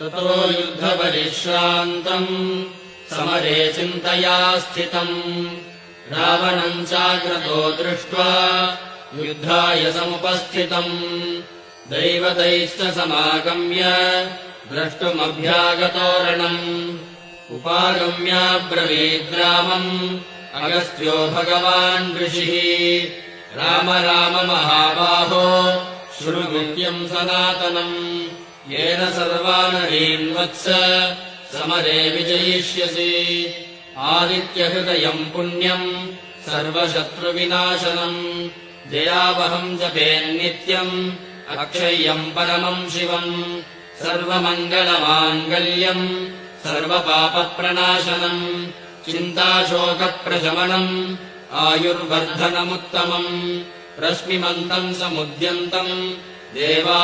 ततो युद्धपरिश्रान्तम् समरे चिन्तया स्थितम् रावणम् चाग्रतो दृष्ट्वा युद्धाय समुपस्थितम् दैवतैश्च समागम्य द्रष्टुमभ्यागतोरणम् उपागम्याब्रवीद्रामम् अगस्त्यो भगवान् ऋषिः राम राम महाबाहो शृणु नित्यम् सनातनम् येन सर्वानरीन् वत्स समरे विजयिष्यसि आदित्यहृदयम् पुण्यम् सर्वशत्रुविनाशनम् जयावहम् जपेन्नित्यम् अक्षय्यम् परमम् शिवम् सर्वमङ्गलमाङ्गल्यम् सर्वपापप्रणाशनम् चिन्ताशोकप्रशमनम् आयुर्वर्धनमुत्तमम् रश्मिमन्तम् समुद्यन्तम् देवा